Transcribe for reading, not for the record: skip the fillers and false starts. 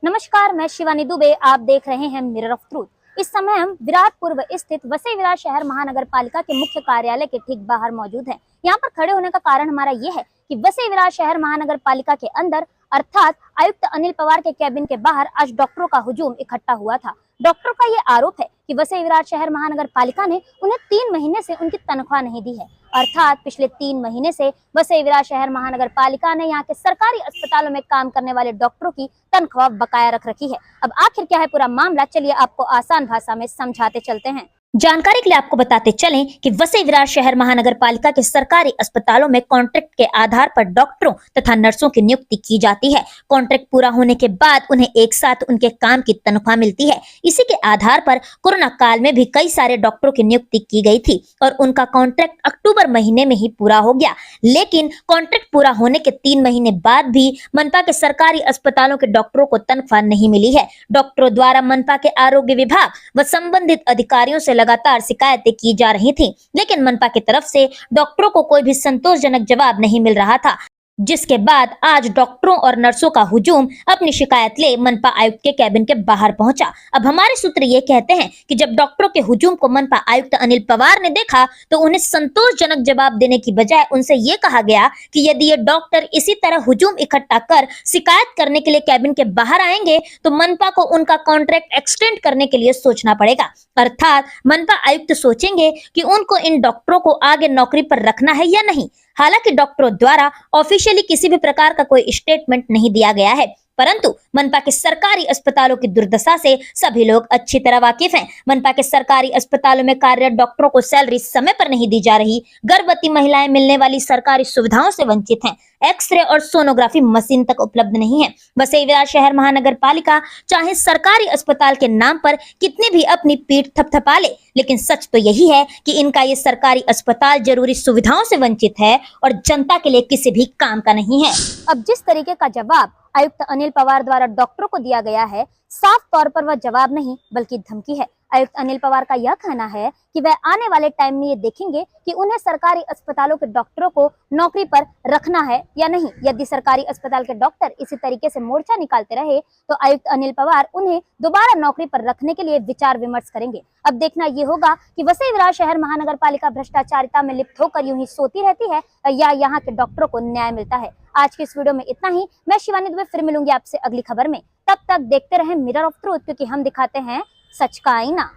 नमस्कार, मैं शिवानी दुबे। आप देख रहे हैं मिरर ऑफ ट्रूथ। इस समय हम विराटपुर स्थित वसई विराट शहर महानगर पालिका के मुख्य कार्यालय के ठीक बाहर मौजूद हैं। यहाँ पर खड़े होने का कारण हमारा ये है कि वसई विराट शहर महानगर पालिका के अंदर अर्थात आयुक्त अनिल पवार के कैबिन के बाहर आज डॉक्टरों का हुजूम इकट्ठा हुआ था। डॉक्टरों का ये आरोप है कि वसई विराट शहर महानगर पालिका ने उन्हें 3 महीने से उनकी तनख्वाह नहीं दी है। अर्थात पिछले 3 महीने से वसई विराट शहर महानगर पालिका ने यहाँ के सरकारी अस्पतालों में काम करने वाले डॉक्टरों की तनख्वाह बकाया रख रखी है। अब आखिर क्या है पूरा मामला, चलिए आपको आसान भाषा में समझाते चलते हैं। जानकारी के लिए आपको बताते चलें कि वसई विराट शहर महानगर पालिका के सरकारी अस्पतालों में कॉन्ट्रैक्ट के आधार पर डॉक्टरों तथा नर्सों की नियुक्ति की जाती है। कॉन्ट्रैक्ट पूरा होने के बाद उन्हें एक साथ उनके काम की तनख्वाह मिलती है। इसी के आधार पर कोरोना काल में भी कई सारे डॉक्टरों की नियुक्ति की गई थी और उनका कॉन्ट्रैक्ट अक्टूबर महीने में ही पूरा हो गया। लेकिन कॉन्ट्रैक्ट पूरा होने के 3 महीने बाद भी मनपा के सरकारी अस्पतालों के डॉक्टरों को तनख्वाह नहीं मिली है। डॉक्टरों द्वारा मनपा के आरोग्य विभाग व संबंधित अधिकारियों से लगातार शिकायतें की जा रही थी, लेकिन मनपा की तरफ से डॉक्टरों को कोई भी संतोषजनक जवाब नहीं मिल रहा था, जिसके बाद आज डॉक्टरों और नर्सों का हुजूम अपनी शिकायत ले मनपा आयुक्त के कैबिन के बाहर पहुंचा। अब हमारे सूत्र ये कहते हैं कि जब डॉक्टरों के हुजूम को मनपा आयुक्त अनिल पवार ने देखा तो उन्हें संतोषजनक जवाब देने की बजाय उनसे ये कहा गया कि यदि ये डॉक्टर इसी तरह हुजूम इकट्ठा कर शिकायत करने के लिए कैबिन के बाहर आएंगे तो मनपा को उनका कॉन्ट्रैक्ट एक्सटेंड करने के लिए सोचना पड़ेगा। अर्थात मनपा आयुक्त सोचेंगे कि उनको इन डॉक्टरों को आगे नौकरी पर रखना है या नहीं। हालांकि डॉक्टरों द्वारा ऑफिशियली किसी भी प्रकार का कोई स्टेटमेंट नहीं दिया गया है, परंतु मनपा के सरकारी अस्पतालों की दुर्दशा से सभी लोग अच्छी तरह वाकिफ हैं। मनपा के सरकारी अस्पतालों में कार्यरत डॉक्टरों को सैलरी समय पर नहीं दी जा रही, गर्भवती महिलाएं मिलने वाली सरकारी सुविधाओं से वंचित हैं, एक्सरे और सोनोग्राफी मशीन तक उपलब्ध नहीं है। वसई विराट शहर महानगर पालिका चाहे सरकारी अस्पताल के नाम पर कितनी भी अपनी पीठ थपथपा ले, लेकिन सच तो यही है कि इनका ये सरकारी अस्पताल जरूरी सुविधाओं से वंचित है और जनता के लिए किसी भी काम का नहीं है। अब जिस तरीके का जवाब आयुक्त अनिल पवार द्वारा डॉक्टरों को दिया गया है, साफ तौर पर वह जवाब नहीं बल्कि धमकी है। आयुक्त अनिल पवार का यह कहना है कि वह आने वाले टाइम में ये देखेंगे कि उन्हें सरकारी अस्पतालों के डॉक्टरों को नौकरी पर रखना है या नहीं। यदि सरकारी अस्पताल के डॉक्टर इसी तरीके से मोर्चा निकालते रहे तो आयुक्त अनिल पवार उन्हें दोबारा नौकरी पर रखने के लिए विचार विमर्श करेंगे। अब देखना ये होगा कि वसई विराट शहर महानगर पालिका भ्रष्टाचारिता में लिप्त होकर यूं ही सोती रहती है या यहाँ के डॉक्टरों को न्याय मिलता है। आज की इस वीडियो में इतना ही। मैं शिवानी दुबे फिर मिलूंगी आपसे अगली खबर में। तब तक देखते रहें मिरर ऑफ ट्रूथ, क्योंकि हम दिखाते हैं सच का आईना।